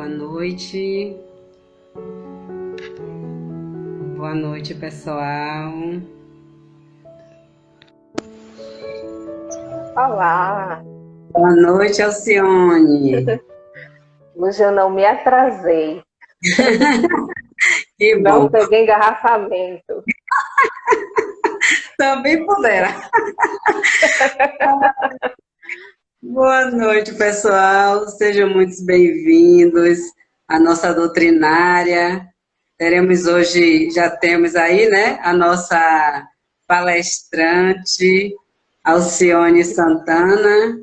noite. Boa noite, pessoal. Olá! Boa noite, Alcione. Hoje eu não me atrasei. Que Não bom. peguei engarrafamento. Também pudera. Boa noite, pessoal. Sejam muito bem-vindos à nossa doutrinária. Teremos hoje, já temos aí, né, a nossa palestrante, Alcione Santana,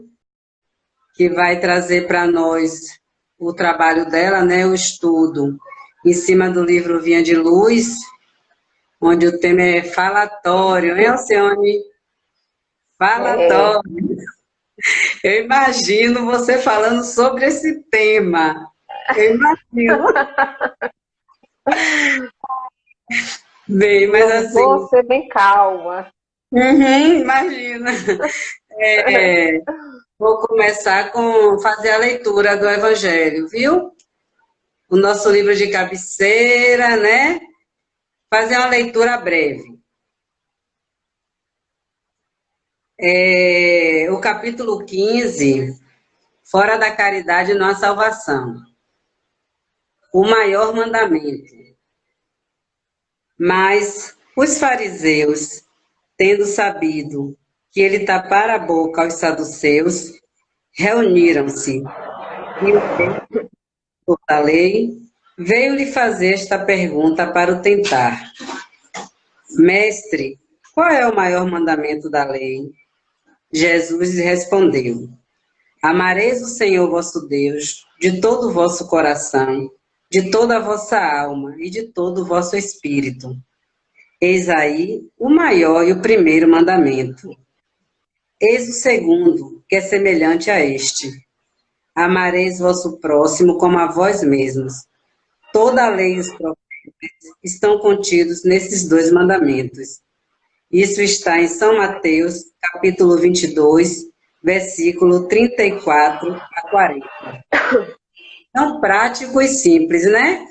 que vai trazer para nós o trabalho dela, né, o estudo, em cima do livro Vinha de Luz, onde o tema é falatório, hein, Alcione? É, Falatório. Eu imagino você falando sobre esse tema. Eu imagino. Bem, mas eu vou assim, ser bem calma. imagina. É, vou começar com fazer a leitura do Evangelho, viu? O nosso livro de cabeceira, né? Fazer uma leitura breve. O capítulo 15, fora da caridade não há salvação. O maior mandamento. Mas os fariseus, tendo sabido que ele tapara a boca aos saduceus, reuniram-se. E o texto da lei veio-lhe fazer esta pergunta para o tentar: Mestre, qual é o maior mandamento da lei? Jesus lhe respondeu: Amareis o Senhor vosso Deus de todo o vosso coração, de toda a vossa alma e de todo o vosso espírito. Eis aí o maior e o primeiro mandamento. Eis o segundo, que é semelhante a este: Amareis vosso próximo como a vós mesmos. Toda a lei e os profetas estão contidos nesses dois mandamentos. Isso está em São Mateus, capítulo 22, versículo 34 a 40. Tão prático e simples, né?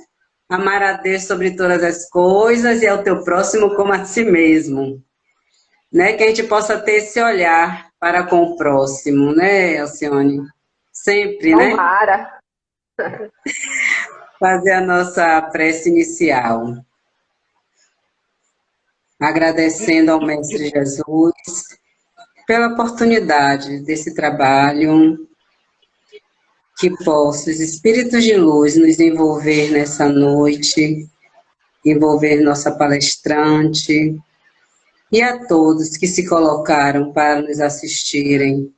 Amar a Deus sobre todas as coisas e ao teu próximo como a si mesmo. Né? Que a gente possa ter esse olhar para com o próximo, né, Alcione? Sempre, né? Tomara. Fazer a nossa prece inicial. Agradecendo ao Mestre Jesus pela oportunidade desse trabalho, que possa os espíritos de luz nos envolver nessa noite, envolver nossa palestrante e a todos que se colocaram para nos assistirem.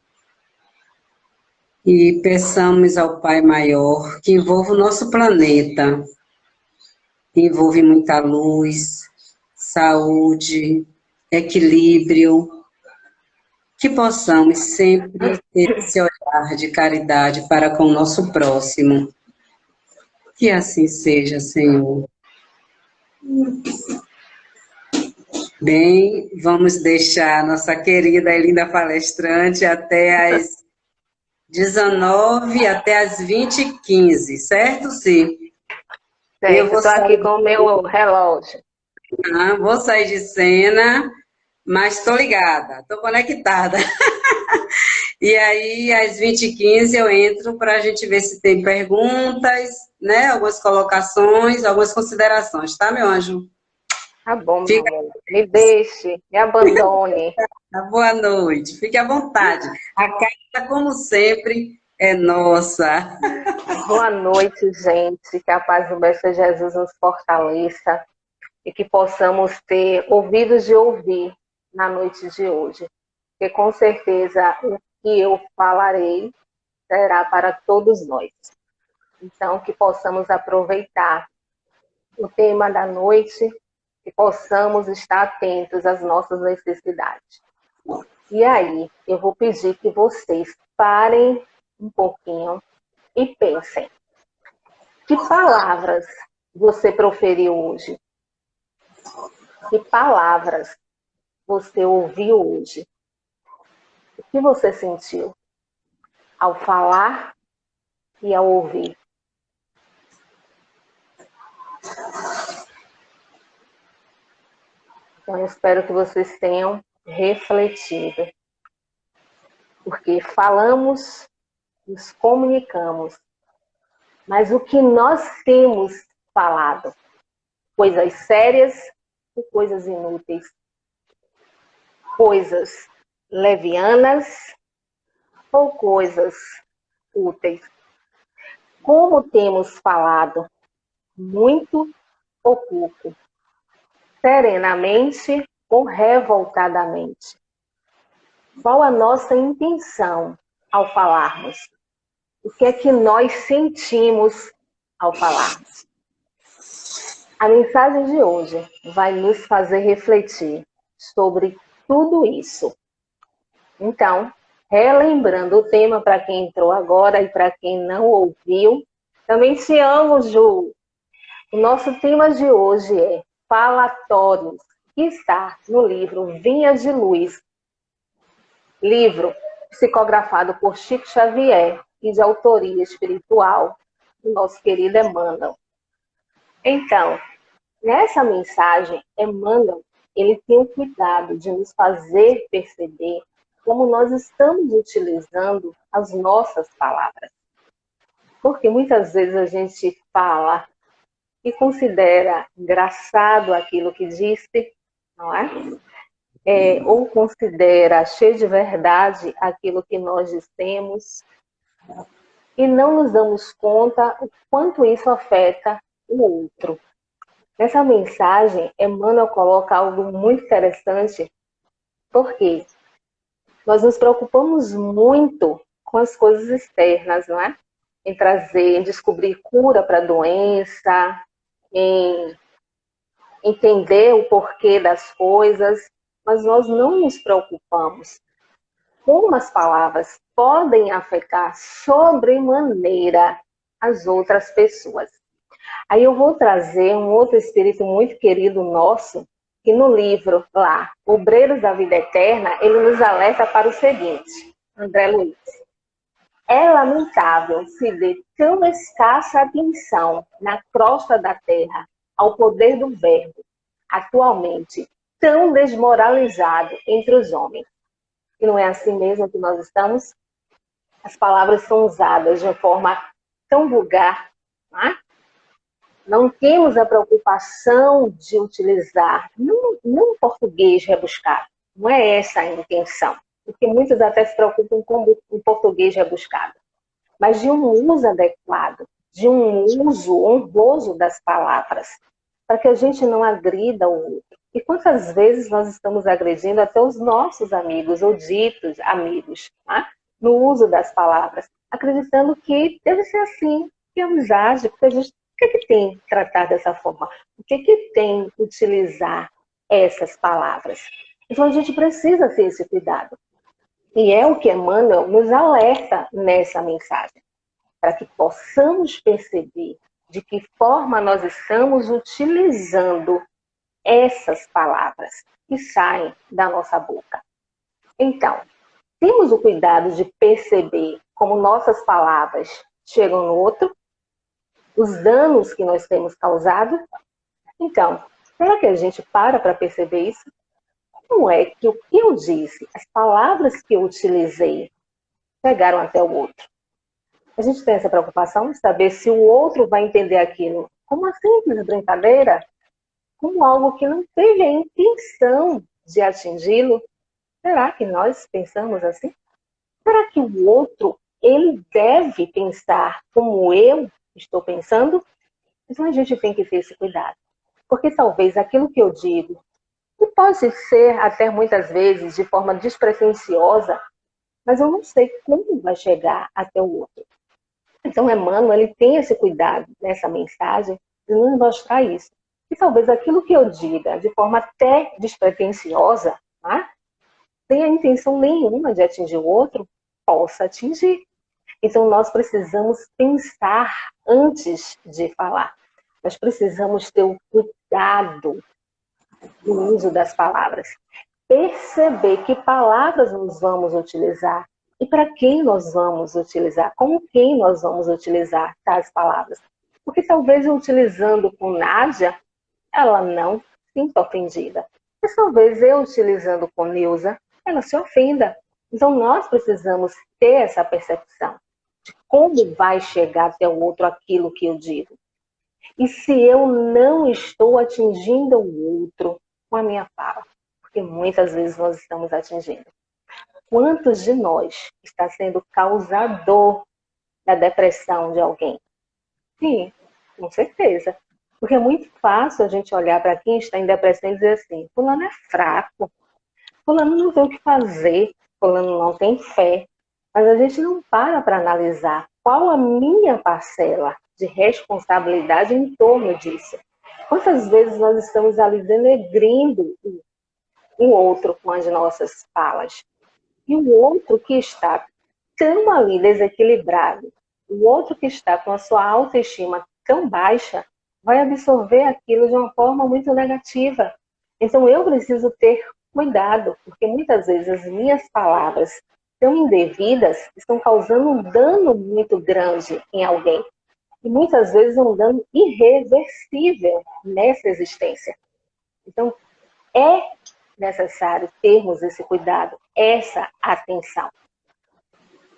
E peçamos ao Pai Maior que envolva o nosso planeta, envolve muita luz, saúde, equilíbrio, que possamos sempre ter esse olhar de caridade para com o nosso próximo. Que assim seja, Senhor. Bem, vamos deixar nossa querida e linda palestrante até às 19 até às 20h15, certo, Sim? Eu Certo, vou estou aqui sair, com o meu relógio. vou sair de cena, mas estou ligada, estou conectada. E aí, às 20h15, eu entro para a gente ver se tem perguntas, né? Algumas colocações, algumas considerações, tá, meu anjo? Tá bom, meu Fica, amor. Me deixe, me abandone. boa noite, fique à vontade. A casa, como sempre, é nossa. Boa noite, gente. Que a paz do Mestre Jesus nos fortaleça e que possamos ter ouvidos de ouvir na noite de hoje. Porque com certeza o que eu falarei será para todos nós. Então, que possamos aproveitar o tema da noite e possamos estar atentos às nossas necessidades. E aí, eu vou pedir que vocês parem um pouquinho e pensem. Que palavras você proferiu hoje? Que palavras você ouviu hoje? O que você sentiu ao falar e ao ouvir? Então, eu espero que vocês tenham refletido, porque falamos, nos comunicamos, mas o que nós temos falado? Coisas sérias ou coisas inúteis? Coisas levianas ou coisas úteis? Como temos falado? Muito ou pouco? Serenamente ou revoltadamente? Qual a nossa intenção ao falarmos? O que é que nós sentimos ao falarmos? A mensagem de hoje vai nos fazer refletir sobre tudo isso. Então, relembrando o tema para quem entrou agora e para quem não ouviu, também te amo, Ju. O nosso tema de hoje é falatórios, que está no livro Vinhas de Luz, livro psicografado por Chico Xavier e de autoria espiritual do nosso querido Emmanuel. Então, nessa mensagem, Emmanuel, ele tem o cuidado de nos fazer perceber como nós estamos utilizando as nossas palavras. Porque muitas vezes a gente fala e considera engraçado aquilo que disse, não é? Ou considera cheio de verdade aquilo que nós dissemos e não nos damos conta o quanto isso afeta o outro. Nessa mensagem, Emmanuel coloca algo muito interessante, porque nós nos preocupamos muito com as coisas externas, não é? Em trazer, em descobrir cura para a doença, em entender o porquê das coisas, mas nós não nos preocupamos como as palavras podem afetar sobremaneira as outras pessoas. Aí eu vou trazer um outro espírito muito querido nosso, que no livro lá, Obreiros da Vida Eterna, ele nos alerta para o seguinte, André Luiz. É lamentável se dê tão escassa atenção na crosta da terra ao poder do verbo, atualmente tão desmoralizado entre os homens. E não é assim mesmo que nós estamos? As palavras são usadas de forma tão vulgar, não é? Não temos a preocupação de utilizar, não português rebuscado, não é essa a intenção, porque muitos até se preocupam com o português rebuscado, mas de um uso adequado, de um uso honroso das palavras, para que a gente não agrida o outro. E quantas vezes nós estamos agredindo até os nossos amigos, ou ditos amigos, tá? No uso das palavras, acreditando que deve ser assim, que amizade, porque a gente, o que é que tem tratar dessa forma? O que é que tem utilizar essas palavras? Então a gente precisa ter esse cuidado. E é o que Emmanuel nos alerta nessa mensagem, para que possamos perceber de que forma nós estamos utilizando essas palavras que saem da nossa boca. Então, temos o cuidado de perceber como nossas palavras chegam no outro, os danos que nós temos causado. Então, será que a gente para perceber isso? Como é que o que eu disse, as palavras que eu utilizei, chegaram até o outro? A gente tem essa preocupação de saber se o outro vai entender aquilo como uma simples brincadeira, como algo que não teve a intenção de atingi-lo. Será que nós pensamos assim? Será que o outro, ele deve pensar como eu estou pensando? Então a gente tem que ter esse cuidado. Porque talvez aquilo que eu digo, que pode ser até muitas vezes de forma despretensiosa, mas eu não sei como vai chegar até o outro. Então Emmanuel, ele tem esse cuidado nessa mensagem de nos mostrar isso. E talvez aquilo que eu diga de forma até despretensiosa, tá? Sem a intenção nenhuma de atingir o outro, possa atingir. Então nós precisamos pensar antes de falar. Nós precisamos ter o cuidado no uso das palavras. Perceber que palavras nós vamos utilizar e para quem nós vamos utilizar, com quem nós vamos utilizar tais palavras. Porque talvez eu utilizando com Nádia, ela não se sinta ofendida. Mas talvez eu utilizando com Neuza, ela se ofenda. Então nós precisamos ter essa percepção de como vai chegar até o outro aquilo que eu digo. E se eu não estou atingindo o outro com a minha fala, porque muitas vezes nós estamos atingindo. Quantos de nós está sendo causador da depressão de alguém? Sim, com certeza. Porque é muito fácil a gente olhar para quem está em depressão e dizer assim, fulano é fraco, fulano não tem o que fazer, fulano não tem fé. Mas a gente não para analisar qual a minha parcela de responsabilidade em torno disso. Quantas vezes nós estamos ali denegrindo o outro com as nossas falas? E o outro que está tão ali desequilibrado, o outro que está com a sua autoestima tão baixa, vai absorver aquilo de uma forma muito negativa. Então eu preciso ter cuidado, porque muitas vezes as minhas palavras tão indevidas estão causando um dano muito grande em alguém. E muitas vezes um dano irreversível nessa existência. Então é necessário termos esse cuidado, essa atenção.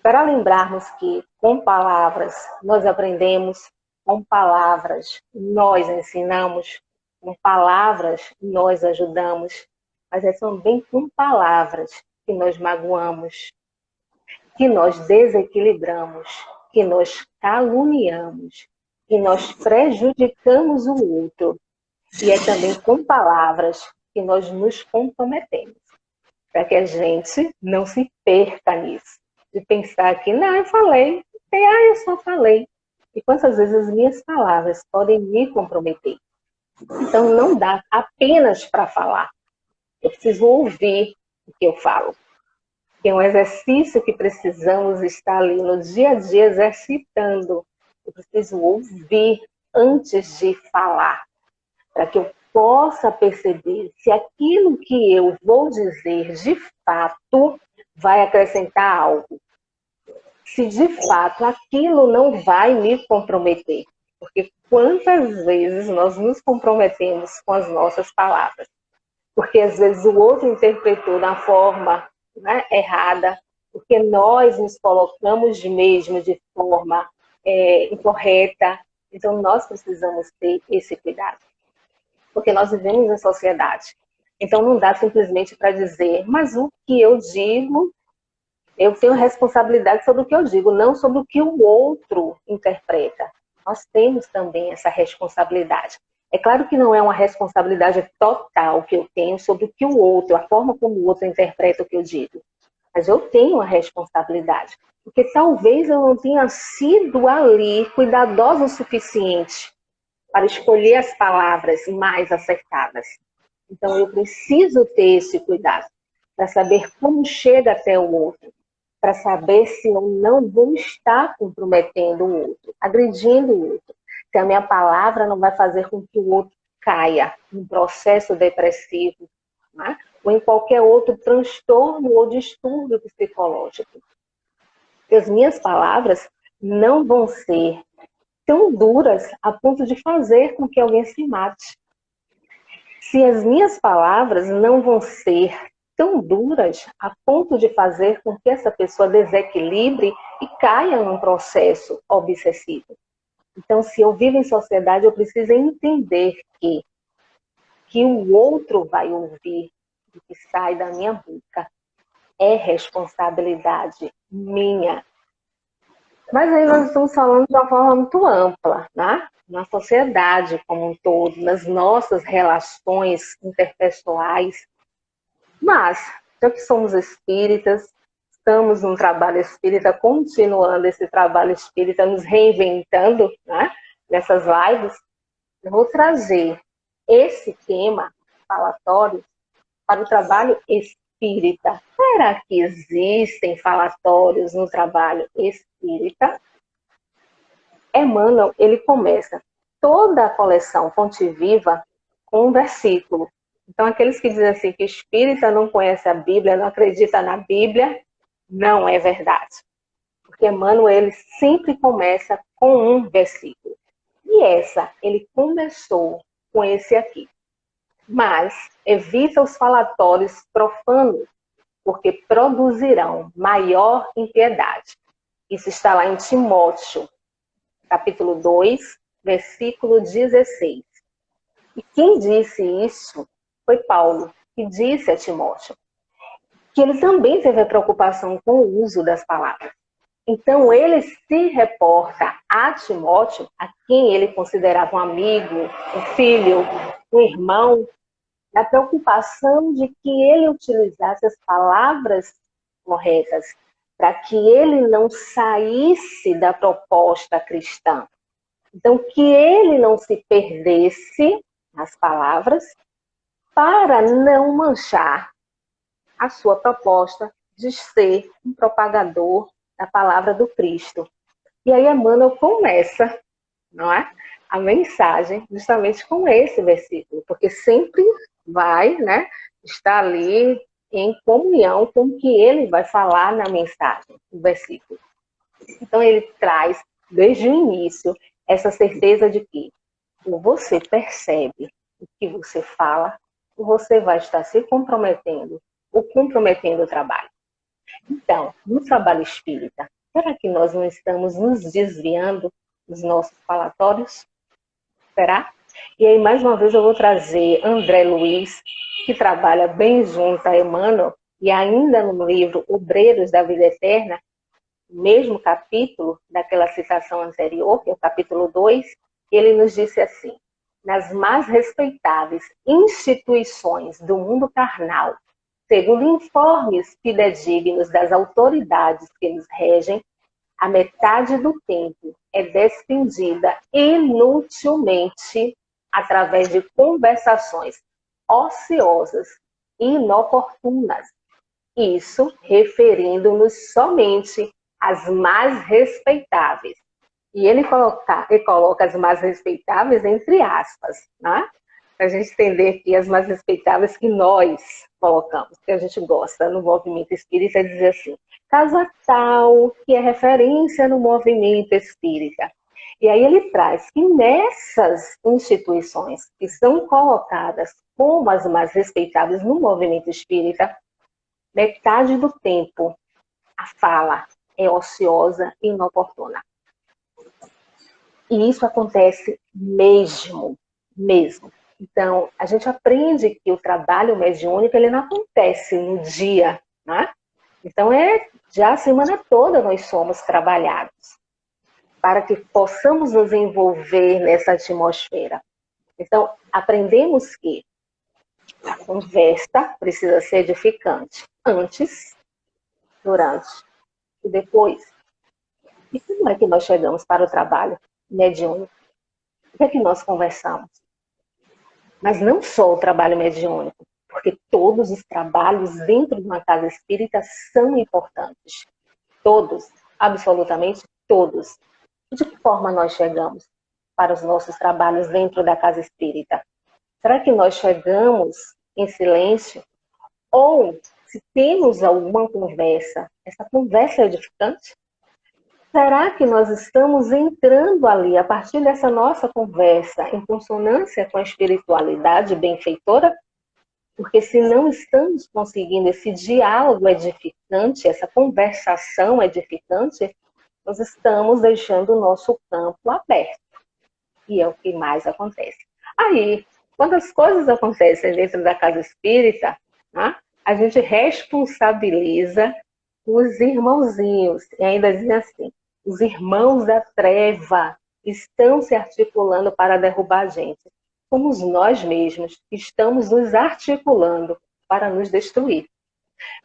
Para lembrarmos que com palavras nós aprendemos, com palavras nós ensinamos, com palavras nós ajudamos, mas é também com palavras que nós magoamos, que nós desequilibramos, que nós caluniamos, que nós prejudicamos o outro. E é também com palavras que nós nos comprometemos, para que a gente não se perca nisso. De pensar que, não, eu falei, eu só falei. E quantas vezes as minhas palavras podem me comprometer? Então não dá apenas para falar. Eu preciso ouvir o que eu falo. É um exercício que precisamos estar ali no dia a dia exercitando. Eu preciso ouvir antes de falar, para que eu possa perceber se aquilo que eu vou dizer de fato vai acrescentar algo. Se de fato aquilo não vai me comprometer. Porque quantas vezes nós nos comprometemos com as nossas palavras? Porque às vezes o outro interpretou da forma, né, errada, porque nós nos colocamos mesmo de forma incorreta. Então nós precisamos ter esse cuidado. Porque nós vivemos em sociedade. Então não dá simplesmente para dizer, mas o que eu digo, eu tenho responsabilidade sobre o que eu digo, não sobre o que o outro interpreta. Nós temos também essa responsabilidade. É claro que não é uma responsabilidade total que eu tenho sobre o que o outro, a forma como o outro interpreta o que eu digo. Mas eu tenho uma responsabilidade. Porque talvez eu não tenha sido ali cuidadosa o suficiente para escolher as palavras mais acertadas. Então eu preciso ter esse cuidado para saber como chega até o outro, para saber se eu não vou estar comprometendo o outro, agredindo o outro. Se a minha palavra não vai fazer com que o outro caia em processo depressivo, né? Ou em qualquer outro transtorno ou distúrbio psicológico. Porque as minhas palavras não vão ser tão duras a ponto de fazer com que alguém se mate. Se as minhas palavras não vão ser tão duras a ponto de fazer com que essa pessoa desequilibre e caia num processo obsessivo. Então, se eu vivo em sociedade, eu preciso entender que o outro vai ouvir o que sai da minha boca. É responsabilidade minha. Mas aí nós estamos falando de uma forma muito ampla, né? Na sociedade como um todo, nas nossas relações interpessoais. Mas, já que somos espíritas, estamos num trabalho espírita, continuando esse trabalho espírita, nos reinventando, né? Nessas lives, eu vou trazer esse tema falatório para o trabalho espírita. Será que existem falatórios no trabalho espírita? Emmanuel, ele começa toda a coleção Fonte Viva com um versículo. Então, aqueles que dizem assim que espírita não conhece a Bíblia, não acredita na Bíblia, não é verdade. Porque Emmanuel, ele sempre começa com um versículo. E ele começou com esse aqui. Mas evita os falatórios profanos, porque produzirão maior impiedade. Isso está lá em Timóteo, capítulo 2, versículo 16. E quem disse isso foi Paulo, que disse a Timóteo que ele também teve a preocupação com o uso das palavras. Então, ele se reporta a Timóteo, a quem ele considerava um amigo, um filho, um irmão, da preocupação de que ele utilizasse as palavras corretas, para que ele não saísse da proposta cristã. Então, que ele não se perdesse nas palavras, para não manchar a sua proposta de ser um propagador da palavra do Cristo. E aí Emmanuel começa, não é, a mensagem justamente com esse versículo, porque sempre vai, né, estar ali em comunhão com o que ele vai falar na mensagem, no versículo. Então ele traz, desde o início, essa certeza de que ou você percebe o que você fala, ou você vai estar se comprometendo ou comprometendo o trabalho. Então, no trabalho espírita, será que nós não estamos nos desviando dos nossos falatórios? Será? E aí, mais uma vez, eu vou trazer André Luiz, que trabalha bem junto a Emmanuel, e ainda no livro Obreiros da Vida Eterna, mesmo capítulo daquela citação anterior, que é o capítulo 2, ele nos disse assim: nas mais respeitáveis instituições do mundo carnal, segundo informes fidedignos das autoridades que eles regem, a metade do tempo é despendida inutilmente através de conversações ociosas e inoportunas. Isso referindo-nos somente às mais respeitáveis. E ele coloca as mais respeitáveis entre aspas, né? Para a gente entender que as mais respeitáveis que nós colocamos, que a gente gosta no movimento espírita, é dizer assim, casa tal, que é referência no movimento espírita. E aí ele traz que nessas instituições que são colocadas como as mais respeitáveis no movimento espírita, metade do tempo a fala é ociosa e inoportuna. E isso acontece mesmo. Então, a gente aprende que o trabalho mediúnico ele não acontece no dia, né? Então, já a semana toda nós somos trabalhados para que possamos nos envolver nessa atmosfera. Então, aprendemos que a conversa precisa ser edificante antes, durante e depois. E como é que nós chegamos para o trabalho mediúnico? O que é que nós conversamos? Mas não só o trabalho mediúnico, porque todos os trabalhos dentro de uma casa espírita são importantes. Todos, absolutamente todos. De que forma nós chegamos para os nossos trabalhos dentro da casa espírita? Será que nós chegamos em silêncio? Ou, se temos alguma conversa, essa conversa é edificante? Será que nós estamos entrando ali, a partir dessa nossa conversa, em consonância com a espiritualidade benfeitora? Porque se não estamos conseguindo esse diálogo edificante, essa conversação edificante, nós estamos deixando o nosso campo aberto. E é o que mais acontece. Aí, quando as coisas acontecem dentro da casa espírita, né, a gente responsabiliza os irmãozinhos. E ainda dizem assim, os irmãos da treva estão se articulando para derrubar a gente. Somos nós mesmos que estamos nos articulando para nos destruir.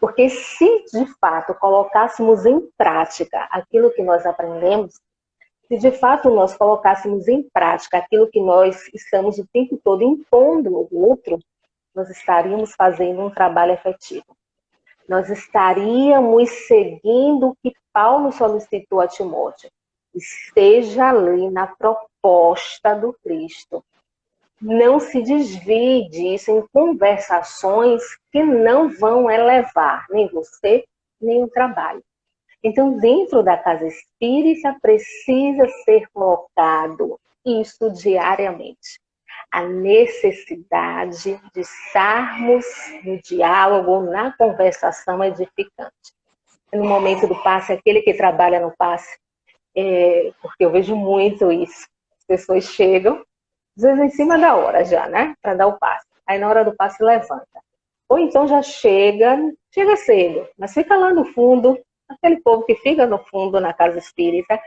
Porque se de fato colocássemos em prática aquilo que nós aprendemos, se de fato nós colocássemos em prática aquilo que nós estamos o tempo todo impondo ao outro, nós estaríamos fazendo um trabalho efetivo. Nós estaríamos seguindo o que Paulo solicitou a Timóteo. Esteja ali na proposta do Cristo. Não se desvie disso em conversações que não vão elevar nem você, nem o trabalho. Então, dentro da casa espírita, precisa ser colocado isso diariamente. a necessidade de estarmos no diálogo, na conversação edificante. No momento do passe, aquele que trabalha no passe, porque eu vejo muito isso. As pessoas chegam, às vezes em cima da hora já, né? Para dar o passe. Aí na hora do passe levanta. Ou então já chega cedo, mas fica lá no fundo, aquele povo que fica no fundo na casa espírita,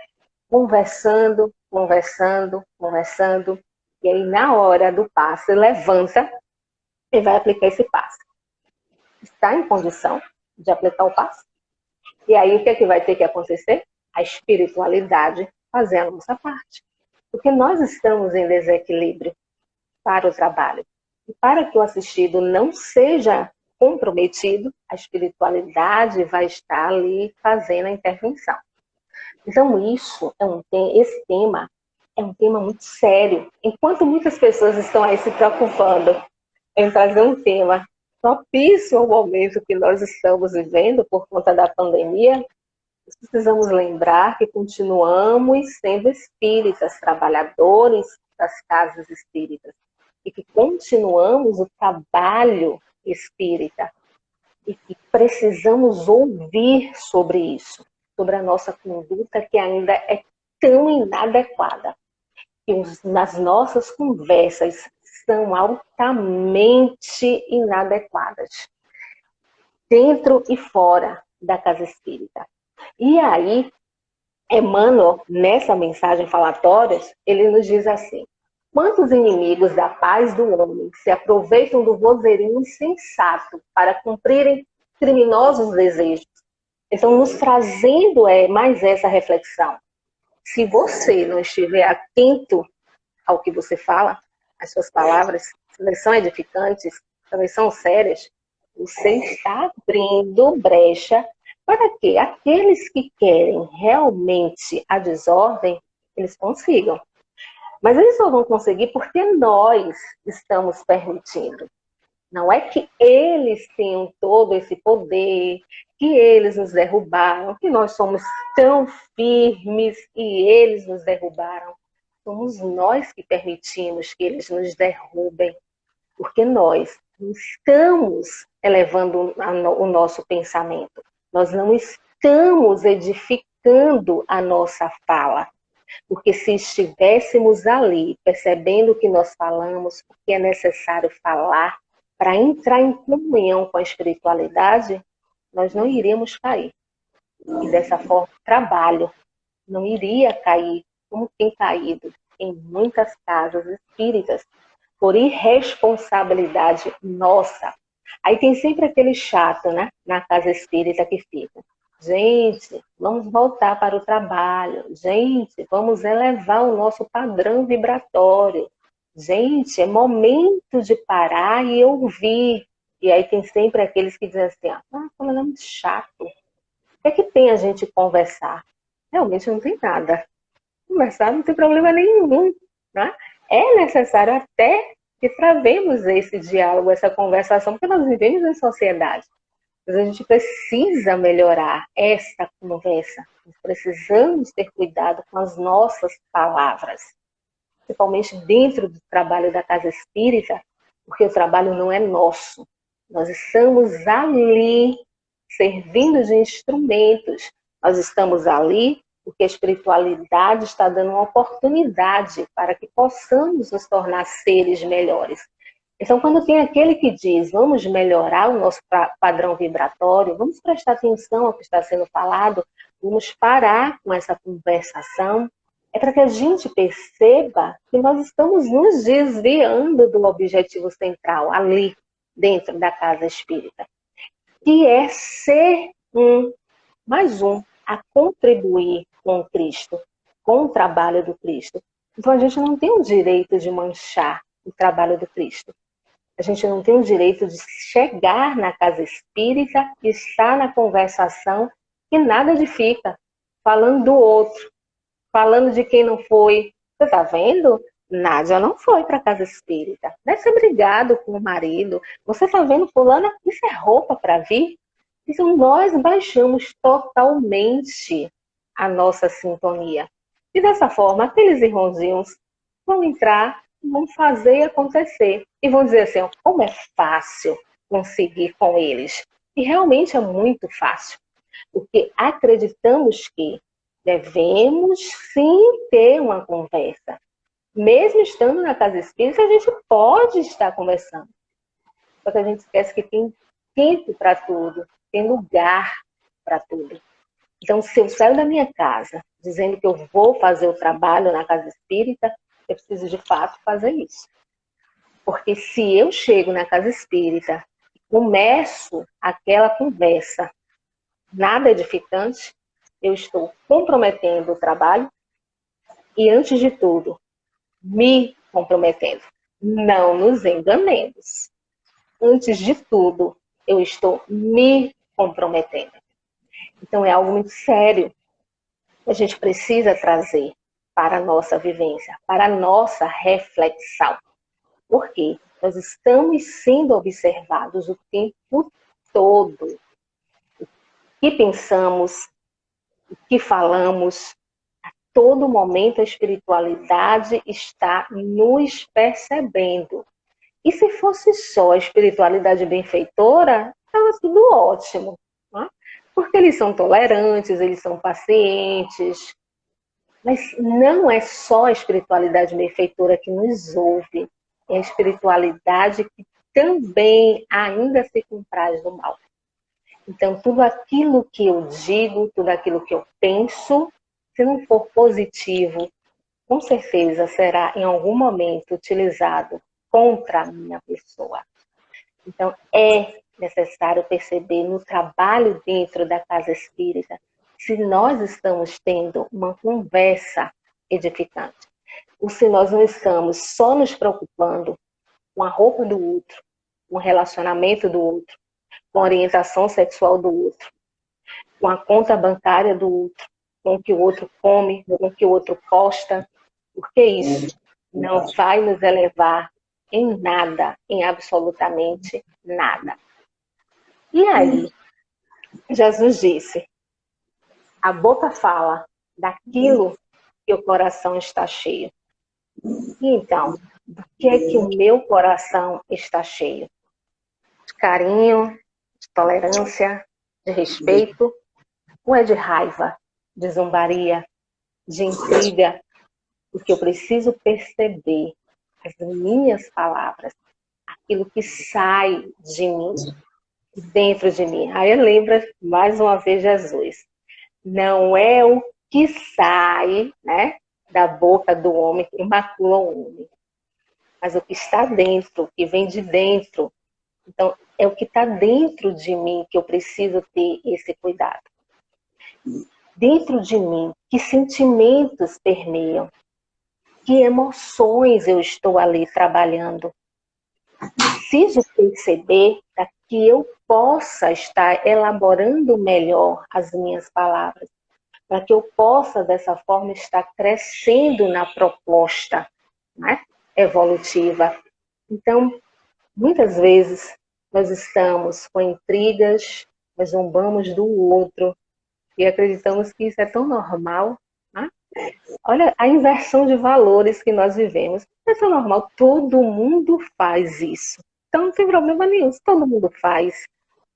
conversando, e aí na hora do passe levanta e vai aplicar esse passe. Está em condição de aplicar o passe? E aí o que é que vai ter que acontecer? A espiritualidade fazendo a nossa parte. Porque nós estamos em desequilíbrio para o trabalho. E para que o assistido não seja comprometido, a espiritualidade vai estar ali fazendo a intervenção. Então esse tema é um tema muito sério. Enquanto muitas pessoas estão aí se preocupando em trazer um tema propício ao momento que nós estamos vivendo por conta da pandemia, nós precisamos lembrar que continuamos sendo espíritas, trabalhadores das casas espíritas, e que continuamos o trabalho espírita, e que precisamos ouvir sobre isso, sobre a nossa conduta que ainda é tão inadequada. E nas nossas conversas são altamente inadequadas, dentro e fora da casa espírita. E aí, Emmanuel, nessa mensagem falatória, ele nos diz assim: quantos inimigos da paz do homem se aproveitam do vozerio insensato para cumprirem criminosos desejos? Então, nos trazendo mais essa reflexão. Se você não estiver atento ao que você fala, às suas palavras, se elas são edificantes, se elas são sérias, você está abrindo brecha para que aqueles que querem realmente a desordem, eles consigam. Mas eles só vão conseguir porque nós estamos permitindo. Não é que eles tenham todo esse poder, que eles nos derrubaram, que nós somos tão firmes e eles nos derrubaram. Somos nós que permitimos que eles nos derrubem, porque nós não estamos elevando o nosso pensamento, nós não estamos edificando a nossa fala. Porque se estivéssemos ali, percebendo o que nós falamos, o que é necessário falar, para entrar em comunhão com a espiritualidade, nós não iríamos cair. E dessa forma, o trabalho não iria cair como tem caído em muitas casas espíritas, por irresponsabilidade nossa. Aí tem sempre aquele chato, né, na casa espírita que fica: gente, vamos voltar para o trabalho. Gente, vamos elevar o nosso padrão vibratório. Gente, é momento de parar e ouvir. E aí tem sempre aqueles que dizem assim: falando muito chato. O que é que tem a gente conversar? Realmente não tem nada. Conversar não tem problema nenhum, né? É necessário até que travemos esse diálogo, essa conversação, porque nós vivemos em sociedade. Mas a gente precisa melhorar essa conversa. Nós precisamos ter cuidado com as nossas palavras, principalmente dentro do trabalho da casa espírita, porque o trabalho não é nosso. Nós estamos ali servindo de instrumentos. Nós estamos ali porque a espiritualidade está dando uma oportunidade para que possamos nos tornar seres melhores. Então, quando tem aquele que diz: vamos melhorar o nosso padrão vibratório, vamos prestar atenção ao que está sendo falado, vamos parar com essa conversação, é para que a gente perceba que nós estamos nos desviando do objetivo central, ali, dentro da casa espírita, que é ser mais um, a contribuir com o Cristo, com o trabalho do Cristo. Então, a gente não tem o direito de manchar o trabalho do Cristo. A gente não tem o direito de chegar na casa espírita e estar na conversação que nada edifica, falando do outro, falando de quem não foi. Você está vendo? Nádia não foi para a casa espírita. Deve ser brigado com o marido. Você está vendo, fulana? Isso é roupa para vir? Então, nós baixamos totalmente a nossa sintonia. E dessa forma, aqueles irmãozinhos vão entrar vão fazer acontecer. E vão dizer assim, ó, como é fácil conseguir com eles. E realmente é muito fácil, porque acreditamos que devemos sim ter uma conversa. Mesmo estando na casa espírita, a gente pode estar conversando. Só que a gente esquece que tem tempo para tudo, tem lugar para tudo. Então, se eu saio da minha casa dizendo que eu vou fazer o trabalho na casa espírita, eu preciso de fato fazer isso. Porque se eu chego na casa espírita e começo aquela conversa nada edificante, eu estou comprometendo o trabalho e, antes de tudo, me comprometendo. Não nos enganemos. Antes de tudo, eu estou me comprometendo. Então, é algo muito sério que a gente precisa trazer para a nossa vivência, para a nossa reflexão. Por quê? Nós estamos sendo observados o tempo todo. O que pensamos, o que falamos, a todo momento a espiritualidade está nos percebendo. E se fosse só a espiritualidade benfeitora, estava tudo ótimo. Né? Porque eles são tolerantes, eles são pacientes. Mas não é só a espiritualidade benfeitora que nos ouve, é a espiritualidade que também ainda se compraz do mal. Então, tudo aquilo que eu digo, tudo aquilo que eu penso, se não for positivo, com certeza será em algum momento utilizado contra a minha pessoa. Então, é necessário perceber no trabalho dentro da casa espírita se nós estamos tendo uma conversa edificante, ou se nós não estamos só nos preocupando com a roupa do outro, com o relacionamento do outro, com a orientação sexual do outro, com a conta bancária do outro, com o que o outro come, com o que o outro posta, porque isso não vai nos elevar em nada, em absolutamente nada. E aí, Jesus disse, a boca fala daquilo que o coração está cheio. E então, do que é que o meu coração está cheio? De carinho, de tolerância, de respeito, ou é de raiva, de zombaria, de intriga? Porque eu preciso perceber as minhas palavras, aquilo que sai de mim, dentro de mim. Aí lembra mais uma vez Jesus. Não é o que sai, né, da boca do homem que macula o homem, mas o que está dentro, o que vem de dentro. Então, é o que está dentro de mim que eu preciso ter esse cuidado. Dentro de mim, que sentimentos permeiam? Que emoções eu estou ali trabalhando? Preciso perceber para que eu possa estar elaborando melhor as minhas palavras, para que eu possa, dessa forma, estar crescendo na proposta, né, evolutiva. Então, muitas vezes, nós estamos com intrigas, nós zombamos do outro e acreditamos que isso é tão normal. Né? Olha a inversão de valores que nós vivemos. É tão normal, todo mundo faz isso. Então não tem problema nenhum, se todo mundo faz.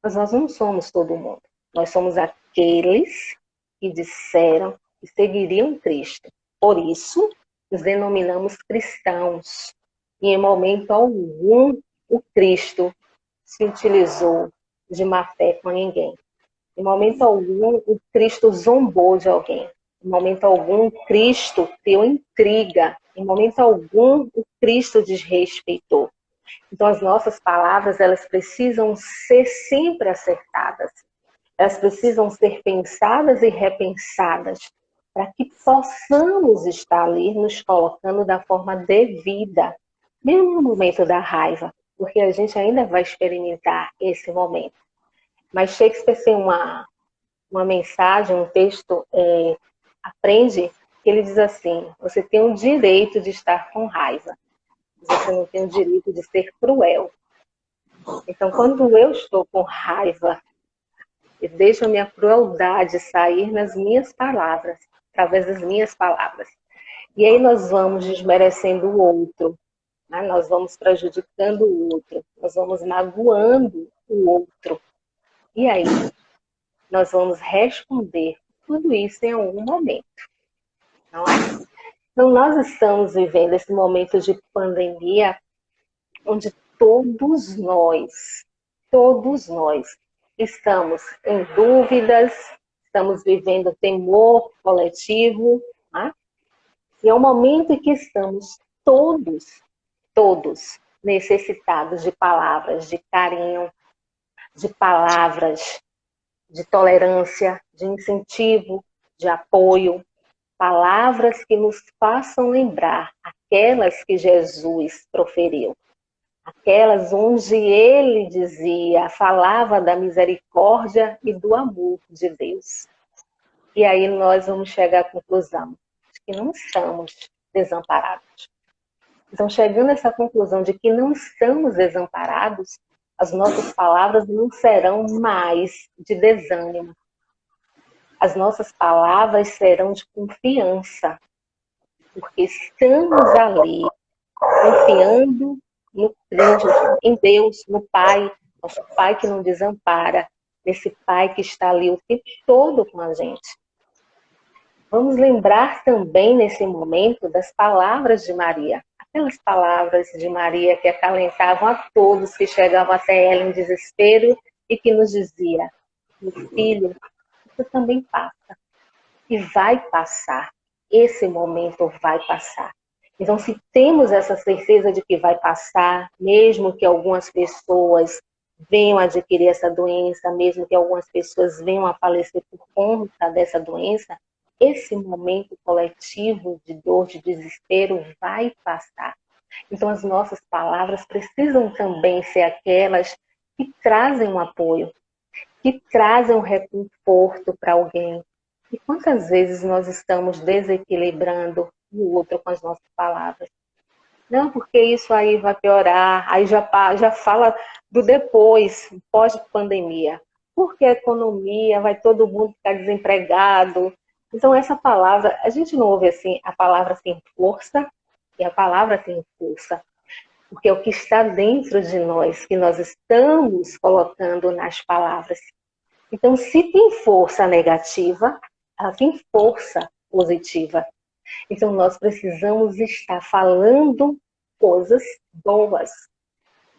Mas nós não somos todo mundo. Nós somos aqueles que disseram que seguiriam Cristo. Por isso, nos denominamos cristãos. E em momento algum, o Cristo se utilizou de má fé com ninguém. Em momento algum, o Cristo zombou de alguém. Em momento algum, Cristo deu intriga. Em momento algum, o Cristo desrespeitou. Então, as nossas palavras, elas precisam ser sempre acertadas. Elas precisam ser pensadas e repensadas para que possamos estar ali nos colocando da forma devida, mesmo no momento da raiva, porque a gente ainda vai experimentar esse momento. Mas Shakespeare tem uma mensagem, um texto, aprende, que ele diz assim, você tem o direito de estar com raiva, você não tem o direito de ser cruel. Então, quando eu estou com raiva, eu deixo a minha crueldade sair nas minhas palavras, através das minhas palavras. E aí nós vamos desmerecendo o outro, né? Nós vamos prejudicando o outro, nós vamos magoando o outro. E aí, nós vamos responder tudo isso em algum momento, não é? Então, nós estamos vivendo esse momento de pandemia, onde todos nós estamos em dúvidas, estamos vivendo temor coletivo, né? E é um momento em que estamos todos necessitados de palavras de carinho, de palavras de tolerância, de incentivo, de apoio, palavras que nos façam lembrar aquelas que Jesus proferiu, aquelas onde ele dizia, falava da misericórdia e do amor de Deus. E aí nós vamos chegar à conclusão de que não estamos desamparados. Então, chegando a essa conclusão de que não estamos desamparados, as nossas palavras não serão mais de desânimo. As nossas palavras serão de confiança, porque estamos ali confiando em Deus, no Pai, nosso Pai que não desampara, nesse Pai que está ali o tempo todo com a gente. Vamos lembrar também nesse momento das palavras de Maria, aquelas palavras de Maria que acalentavam a todos que chegavam até ela em desespero e que nos dizia: meu filho, isso também passa. E vai passar. Esse momento vai passar. Então, se temos essa certeza de que vai passar, mesmo que algumas pessoas venham a adquirir essa doença, mesmo que algumas pessoas venham a falecer por conta dessa doença, esse momento coletivo de dor, de desespero vai passar. Então, as nossas palavras precisam também ser aquelas que trazem um apoio, que trazem um reconforto para alguém. E quantas vezes nós estamos desequilibrando o outro com as nossas palavras? Não, porque isso aí vai piorar, aí já fala do depois, pós-pandemia. Porque a economia, vai todo mundo ficar desempregado. Então, essa palavra, a gente não ouve assim, a palavra tem força, e a palavra tem força. Porque é o que está dentro de nós, que nós estamos colocando nas palavras. Então, se tem força negativa, ela tem força positiva. Então, nós precisamos estar falando coisas boas.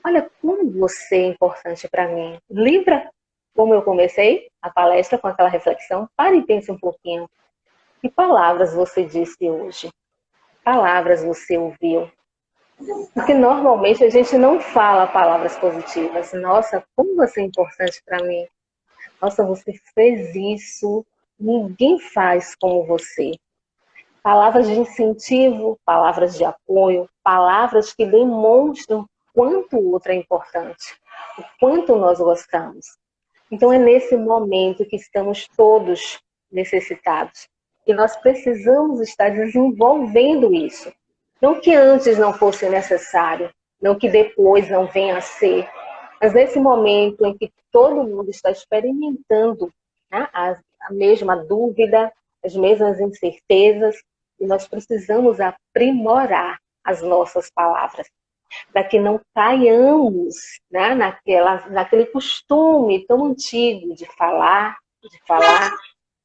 Olha como você é importante para mim. Lembra como eu comecei a palestra com aquela reflexão? Pare e pense um pouquinho. Que palavras você disse hoje? Palavras você ouviu? Porque normalmente a gente não fala palavras positivas. Nossa, como você é importante para mim. Nossa, você fez isso. Ninguém faz como você. Palavras de incentivo, palavras de apoio, palavras que demonstram quanto o outro é importante, o quanto nós gostamos. Então é nesse momento que estamos todos necessitados. E nós precisamos estar desenvolvendo isso. Não que antes não fosse necessário, não que depois não venha a ser, mas nesse momento em que todo mundo está experimentando, né, a mesma dúvida, as mesmas incertezas, e nós precisamos aprimorar as nossas palavras, para que não caiamos, né, naquele costume tão antigo de falar,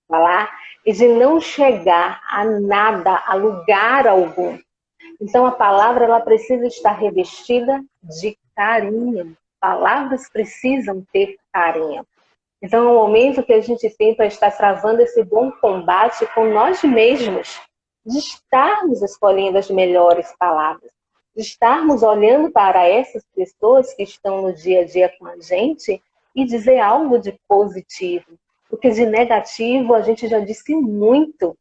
falar, e de não chegar a nada, a lugar algum. Então a palavra ela precisa estar revestida de carinho. Palavras precisam ter carinho. Então é um momento que a gente tem para estar travando esse bom combate com nós mesmos, de estarmos escolhendo as melhores palavras, de estarmos olhando para essas pessoas que estão no dia a dia com a gente e dizer algo de positivo. Porque de negativo a gente já disse muito.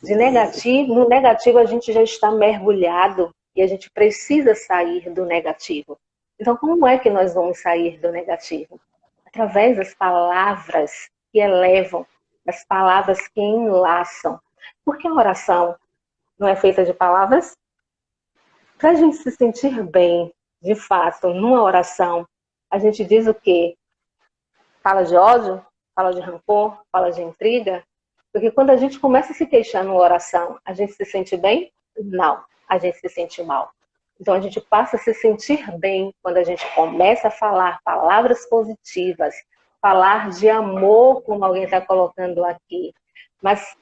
No negativo a gente já está mergulhado e a gente precisa sair do negativo. Então como é que nós vamos sair do negativo? Através das palavras que elevam, das palavras que enlaçam. Porque a oração não é feita de palavras? Para a gente se sentir bem, de fato, numa oração, a gente diz o quê? Fala de ódio? Fala de rancor? Fala de intriga? Porque quando a gente começa a se queixar numa oração, a gente se sente bem? Não, a gente se sente mal. Então a gente passa a se sentir bem quando a gente começa a falar palavras positivas, falar de amor, como alguém está colocando aqui, mas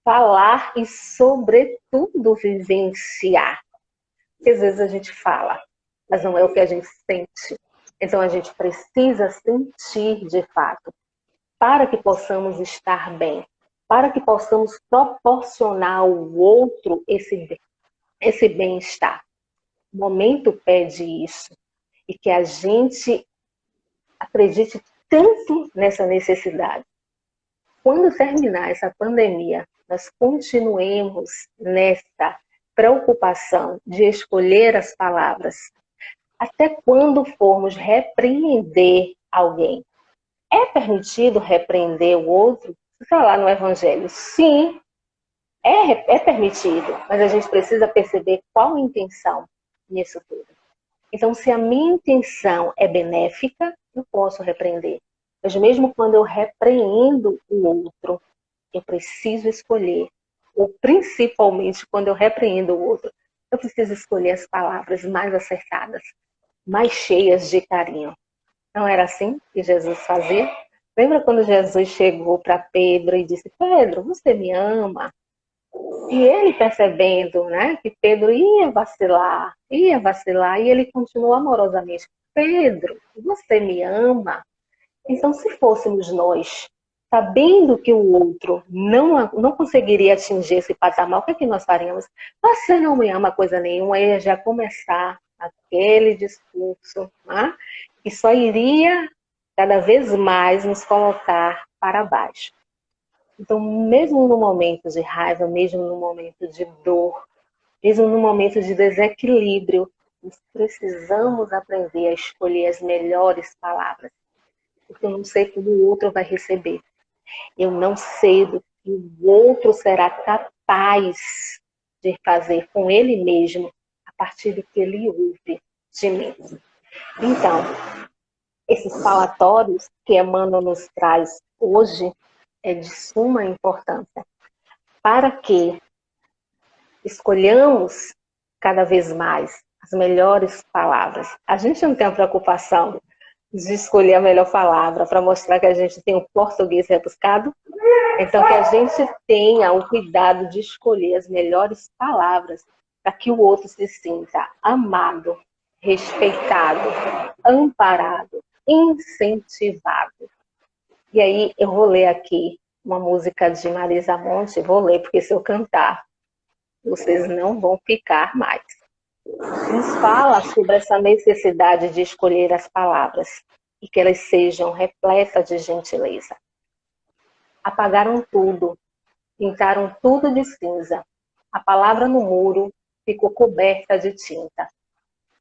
falar e, sobretudo, vivenciar. Porque às vezes a gente fala, mas não é o que a gente sente. Então a gente precisa sentir de fato, para que possamos estar bem, para que possamos proporcionar ao outro esse bem-estar. O momento pede isso. E que a gente acredite tanto nessa necessidade. Quando terminar essa pandemia, nós continuemos nessa preocupação de escolher as palavras. Até quando formos repreender alguém. É permitido repreender o outro? Está lá no Evangelho. Sim, é permitido, mas a gente precisa perceber qual a intenção nisso tudo. Então, se a minha intenção é benéfica, eu posso repreender. Mas mesmo quando eu repreendo o outro, eu preciso escolher. Ou principalmente quando eu repreendo o outro, eu preciso escolher as palavras mais acertadas, mais cheias de carinho. Não era assim que Jesus fazia? Lembra quando Jesus chegou para Pedro e disse: Pedro, você me ama? E ele percebendo, né, que Pedro ia vacilar, e ele continuou amorosamente: Pedro, você me ama? Então, se fôssemos nós, sabendo que o outro não conseguiria atingir esse patamar, o que é que nós faríamos? Você não me ama coisa nenhuma, ia já começar aquele discurso, né, que só iria cada vez mais nos colocar para baixo. Então, mesmo no momento de raiva, mesmo no momento de dor, mesmo no momento de desequilíbrio, nós precisamos aprender a escolher as melhores palavras. Porque eu não sei como o outro vai receber. Eu não sei do que o outro será capaz de fazer com ele mesmo a partir do que ele ouve de mim. Então, esses falatórios que Emmanuel nos traz hoje é de suma importância para que escolhamos cada vez mais as melhores palavras. A gente não tem a preocupação de escolher a melhor palavra para mostrar que a gente tem o português rebuscado. Então, que a gente tenha o cuidado de escolher as melhores palavras para que o outro se sinta amado, respeitado, amparado, incentivado. E aí eu vou ler aqui uma música de Marisa Monte, vou ler, porque se eu cantar, vocês não vão ficar mais. Nos fala sobre essa necessidade de escolher as palavras e que elas sejam repletas de gentileza. Apagaram tudo, pintaram tudo de cinza. A palavra no muro ficou coberta de tinta.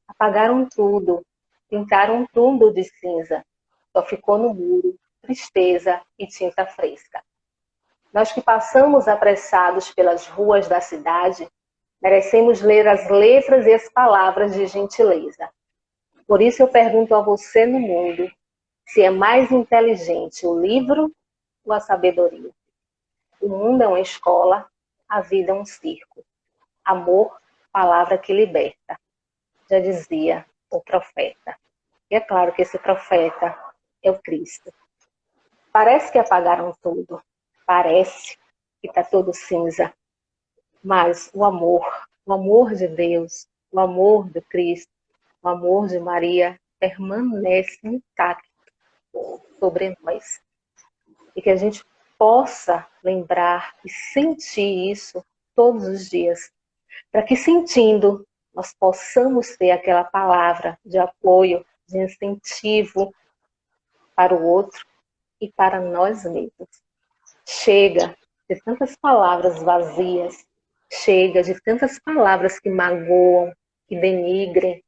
Apagaram tudo, pintaram tudo de cinza. Só ficou no muro tristeza e tinta fresca. Nós que passamos apressados pelas ruas da cidade, merecemos ler as letras e as palavras de gentileza. Por isso eu pergunto a você no mundo, se é mais inteligente o livro ou a sabedoria. O mundo é uma escola, a vida é um circo. Amor, palavra que liberta. Já dizia o profeta. E é claro que esse profeta é o Cristo. Parece que apagaram tudo. Parece que está tudo cinza. Mas o amor de Deus, o amor do Cristo, o amor de Maria permanece intacto sobre nós. E que a gente possa lembrar e sentir isso todos os dias. Para que sentindo, nós possamos ter aquela palavra de apoio, de incentivo para o outro e para nós mesmos. Chega de tantas palavras vazias, chega de tantas palavras que magoam, que denigrem,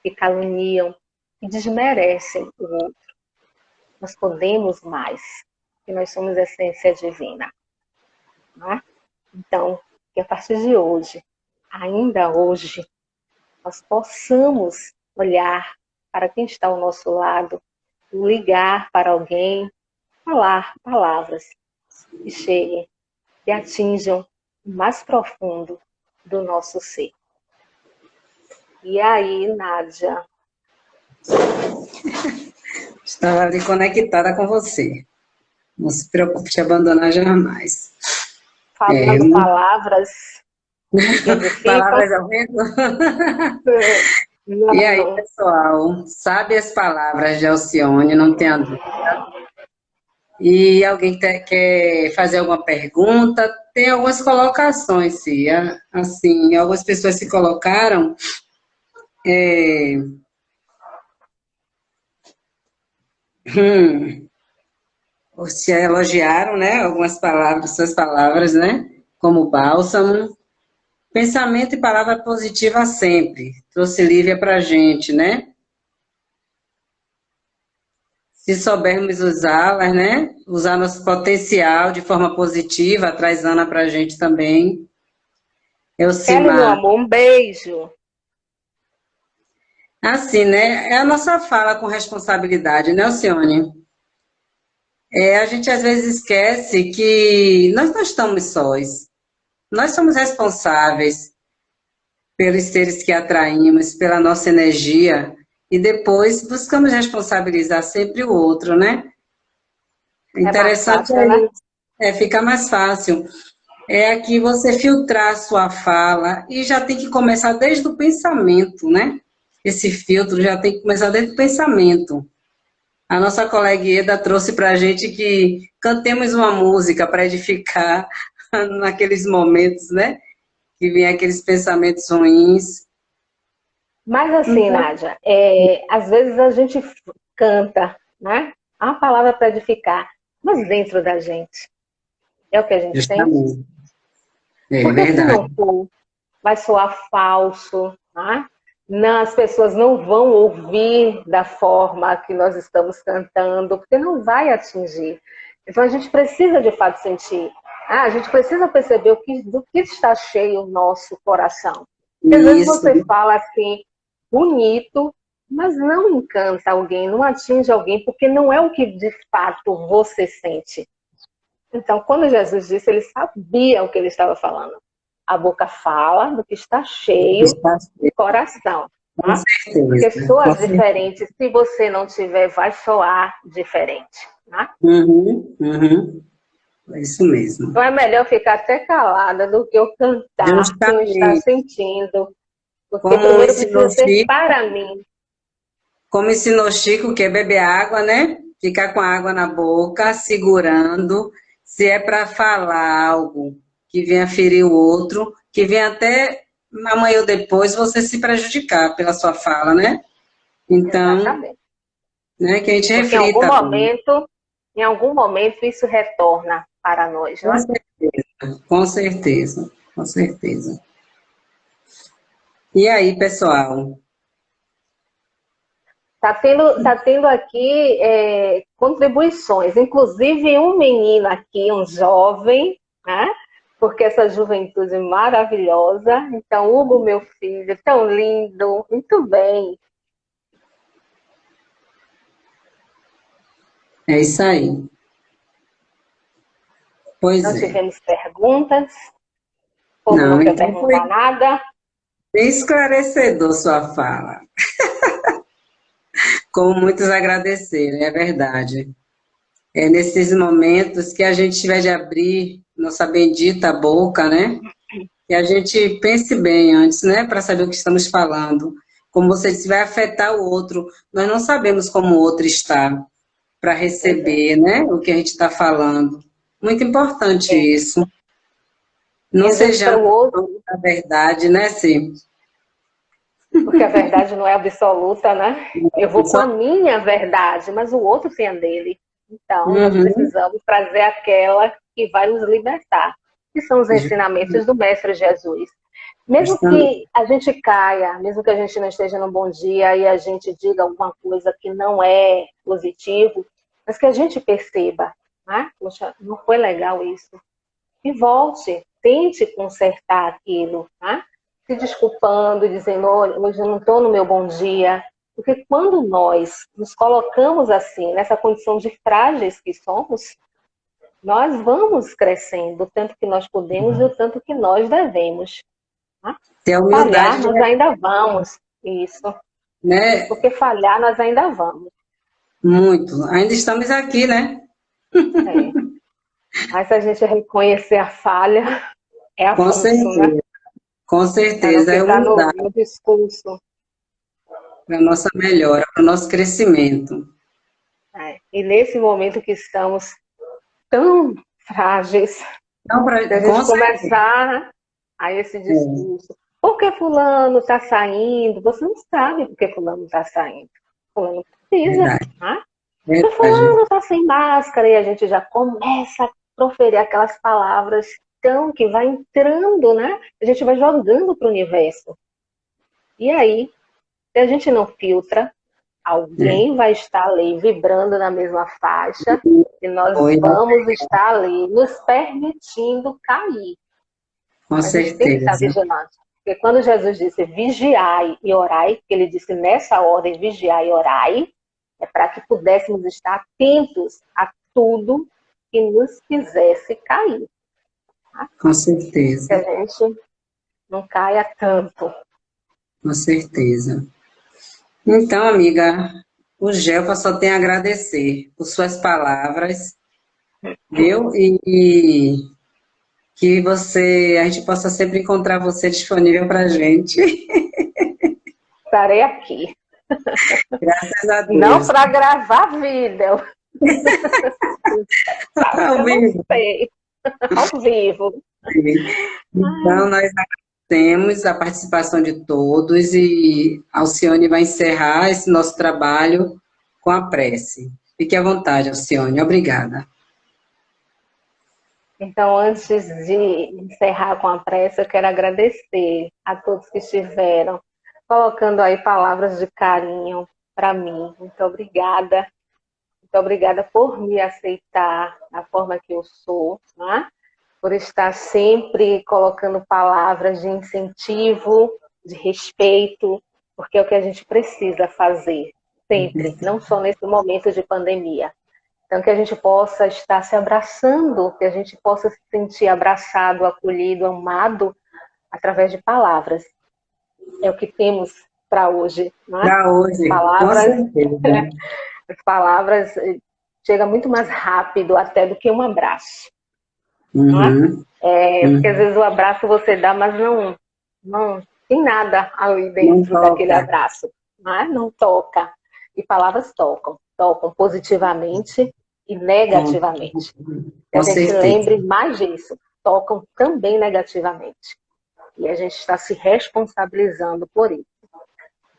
que caluniam, que desmerecem o outro. Nós podemos mais, porque nós somos essência divina. Não é? Então, que a partir de hoje, ainda hoje, nós possamos olhar para quem está ao nosso lado, ligar para alguém, falar palavras que cheguem, que atinjam o mais profundo do nosso ser. E aí, Nádia? Estava ali conectada com você. Não se preocupe te abandonar jamais. Falando palavras que edificam. Palavras ao vento. Não, E aí, não. pessoal, sabe as palavras de Alcione, não tenha dúvida. E alguém quer fazer alguma pergunta? Tem algumas colocações, sim. Assim, algumas pessoas se colocaram. É, se elogiaram, né? Algumas palavras, suas palavras, né? Como bálsamo. Pensamento e palavra positiva sempre. Trouxe Lívia para a gente, né? Se soubermos usá-las, né? Usar nosso potencial de forma positiva, traz Ana para a gente também. Kelly, meu Elcimar. amor, um beijo. Assim, né? É a nossa fala com responsabilidade, né, Alcione? A gente às vezes esquece que nós não estamos sós. Nós somos responsáveis pelos seres que atraímos, pela nossa energia, e depois buscamos responsabilizar sempre o outro, né? É mais Interessante fácil, né? fica mais fácil. É aqui você filtrar a sua fala e já tem que começar desde o pensamento, né? Esse filtro já tem que começar desde o pensamento. A nossa colega Ieda trouxe para a gente que cantemos uma música para edificar naqueles momentos, né? Que vem aqueles pensamentos ruins. Mas assim, Então, Nádia, às vezes a gente canta, né? A palavra para edificar, mas dentro da gente. É o que a gente sente. justamente. É Porque se verdade. não for, vai soar falso, né? Não, as pessoas não vão ouvir da forma que nós estamos cantando, porque não vai atingir. Então a gente precisa de fato sentir. A gente precisa perceber do que está cheio o nosso coração. Porque às vezes Isso, você fala assim, bonito, mas não encanta alguém, não atinge alguém, porque não é o que de fato você sente. Então, quando Jesus disse, ele sabia o que ele estava falando. A boca fala do que está cheio está o coração. com Tá? Porque certeza. soa Com certeza. diferente. Se você não tiver, vai soar diferente. Tá? Uhum, uhum. É isso mesmo. Então é melhor ficar até calada do que eu cantar que não está Justamente. sentindo. Porque Como primeiro ensinou precisa ser Chico, para mim. como ensinou Chico, que é beber água, né? Ficar com a água na boca, segurando. Se é para falar algo que venha ferir o outro, que venha até amanhã ou depois você se prejudicar pela sua fala, né? Então, Exatamente. né, que a gente Porque reflita bem. em algum momento, isso retorna para nós, não Com é? certeza, com certeza, com certeza. E aí, pessoal? Tá tendo aqui contribuições, inclusive um menino aqui, um jovem, né? Porque essa juventude maravilhosa. Então, Hugo, meu filho, tão lindo, muito bem. É isso aí. Pois Não é. tivemos perguntas, o povo Não, não quer então foi perguntar nada. bem esclarecedor sua fala. Como muitos agradeceram, é verdade. É nesses momentos que a gente tiver de abrir nossa bendita boca, né? Que a gente pense bem antes, né? Para saber o que estamos falando. Como você disse, vai afetar o outro. Nós não sabemos como o outro está para Pois é. receber, né? O que a gente está falando. Muito importante É. isso. E Não às vezes para sejamos o outro, a verdade, né, Sim? porque a verdade não é absoluta, né? Eu vou com a minha verdade, mas o outro tem a dele. Então, nós Uhum. precisamos trazer aquela que vai nos libertar, que são os ensinamentos do Mestre Jesus. Mesmo Justamente. que a gente caia, mesmo que a gente não esteja num bom dia e a gente diga alguma coisa que não é positivo, mas que a gente perceba, né? Poxa, não foi legal isso. E volte, tente consertar aquilo, né? Se desculpando, dizendo, hoje eu não estou no meu bom dia. Porque quando nós nos colocamos assim, nessa condição de frágeis que somos, nós vamos crescendo o tanto que nós podemos e o tanto que nós devemos. Né? Ter a humildade Falhar, de nós ainda vamos. Isso. né? Porque falhar nós ainda vamos. Muito. Ainda estamos aqui, né? É. Mas se a gente reconhecer a falha, é Com avanço, né? certeza, com Para não certeza. É ficar humildade no discurso. para a nossa melhora, para o nosso crescimento. É. E nesse momento que estamos tão frágeis, Então, se a com gente certeza. começar a esse É, discurso, por que fulano está saindo? Você não sabe por que fulano está saindo. Fulano precisa, verdade, né? Porque verdade. fulano está sem máscara e a gente já começa a proferir aquelas palavras tão que vai entrando, né? A gente vai jogando para o universo. E aí, se a gente não filtra, É. alguém vai estar ali vibrando na mesma faixa e nós Foi, vamos estar ali nos permitindo cair. com A gente tem que estar certeza. vigilante. Porque quando Jesus disse vigiai e orai, ele disse nessa ordem vigiai e orai, é para que pudéssemos estar atentos a tudo que nos fizesse cair. Tá? Com Que a certeza, gente não caia tanto. com certeza. Então, amiga, o Gelfa só tem a agradecer por suas palavras, viu? E que a gente possa sempre encontrar você disponível para a gente. Estarei aqui. Graças a Não Deus. para gravar vídeo, sabe que Ao eu não vivo. sei. Ao vivo. Então, nós agradecemos a participação de todos e Alcione vai encerrar esse nosso trabalho com a prece. Fique à vontade, Alcione. Obrigada. Então, antes de encerrar com a prece, eu quero agradecer a todos que estiveram colocando aí palavras de carinho para mim. Muito obrigada. Muito obrigada por me aceitar da forma que eu sou, né? Por estar sempre colocando palavras de incentivo, de respeito, porque é o que a gente precisa fazer sempre, não só nesse momento de pandemia. Então, que a gente possa estar se abraçando, que a gente possa se sentir abraçado, acolhido, amado, através de palavras. É o que temos para hoje, né? Para As hoje, com palavras, certeza. as palavras chegam muito mais rápido até do que um abraço, né? Uhum, Porque às uhum. vezes o abraço você dá, mas não tem nada ali Não dentro daquele toca. abraço, né? Não toca. E palavras tocam positivamente e Com, negativamente. Que a com gente certeza. lembre mais disso, tocam também negativamente. E a gente está se responsabilizando por isso.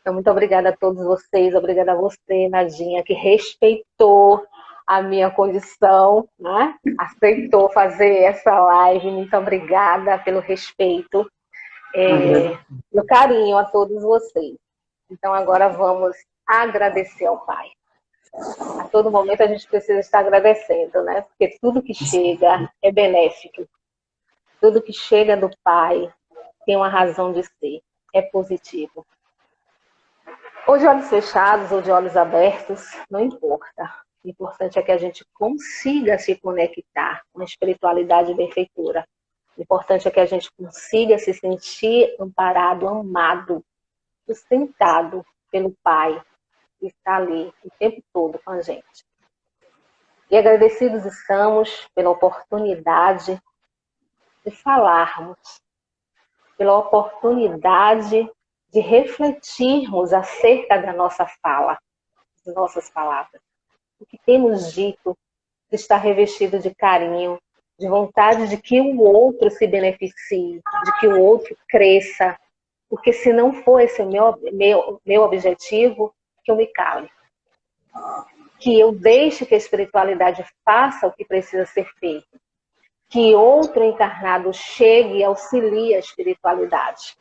Então, muito obrigada a todos vocês, obrigada a você, Nadinha, que respeitou a minha condição, né? Aceitou fazer essa live. Muito obrigada pelo respeito, pelo carinho a todos vocês. Então, agora vamos agradecer ao Pai. A todo momento a gente precisa estar agradecendo, né? Porque tudo que chega é benéfico. Tudo que chega do Pai tem uma razão de ser, é positivo. Ou de olhos fechados ou de olhos abertos, não importa. O importante é que a gente consiga se conectar com a espiritualidade benfeitora. O importante é que a gente consiga se sentir amparado, amado, sustentado pelo Pai, que está ali o tempo todo com a gente. E agradecidos estamos pela oportunidade de falarmos, pela oportunidade de refletirmos acerca da nossa fala, das nossas palavras. O que temos dito está revestido de carinho, de vontade de que o outro se beneficie, de que o outro cresça, porque se não for esse o meu objetivo, que eu me cale. Que eu deixe que a espiritualidade faça o que precisa ser feito. Que outro encarnado chegue e auxilie a espiritualidade.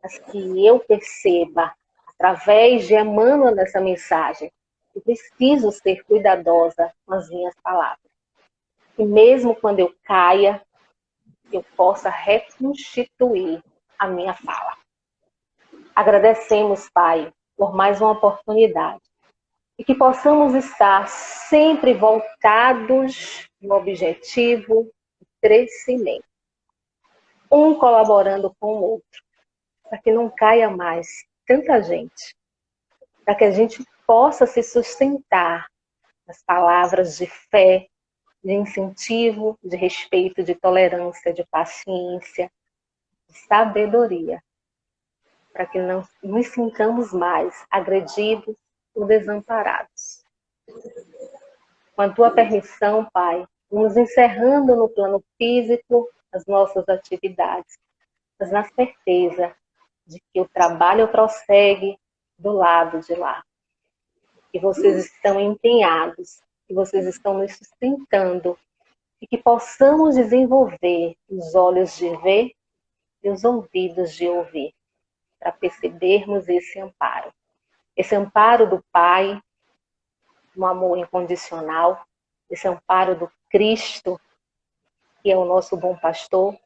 Mas que eu perceba, através de emanando essa mensagem, que preciso ser cuidadosa com as minhas palavras. Que mesmo quando eu caia, eu possa reconstituir a minha fala. Agradecemos, Pai, por mais uma oportunidade. E que possamos estar sempre voltados no objetivo de crescimento. Um colaborando com o outro, para que não caia mais tanta gente, para que a gente possa se sustentar nas palavras de fé, de incentivo, de respeito, de tolerância, de paciência, de sabedoria, para que não nos sintamos mais agredidos ou desamparados. Com a tua permissão, Pai, vamos encerrando no plano físico as nossas atividades, mas na certeza de que o trabalho prossegue do lado de lá. Que vocês estão empenhados, que vocês estão nos sustentando e que possamos desenvolver os olhos de ver e os ouvidos de ouvir, para percebermos esse amparo do Pai, um amor incondicional, esse amparo do Cristo, que é o nosso bom pastor,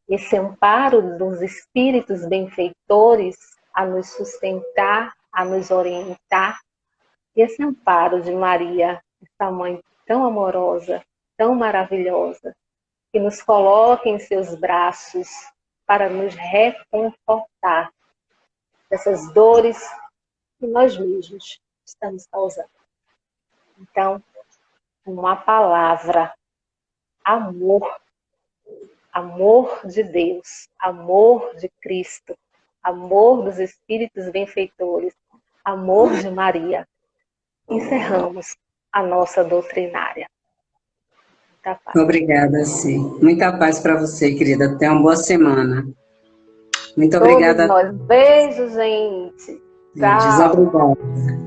esse amparo dos espíritos benfeitores a nos sustentar, a nos orientar, e esse amparo de Maria, essa mãe tão amorosa, tão maravilhosa, que nos coloca em seus braços para nos reconfortar dessas dores que nós mesmos estamos causando. Então, uma palavra, amor, amor de Deus, amor de Cristo, amor dos espíritos benfeitores, amor de Maria. Encerramos a nossa doutrinária. Muita paz. Obrigada, Sim. Muita paz para você, querida. Tenha uma boa semana. Muito Todos obrigada. nós. Beijo, gente. Beijos, Tchau. obrigada.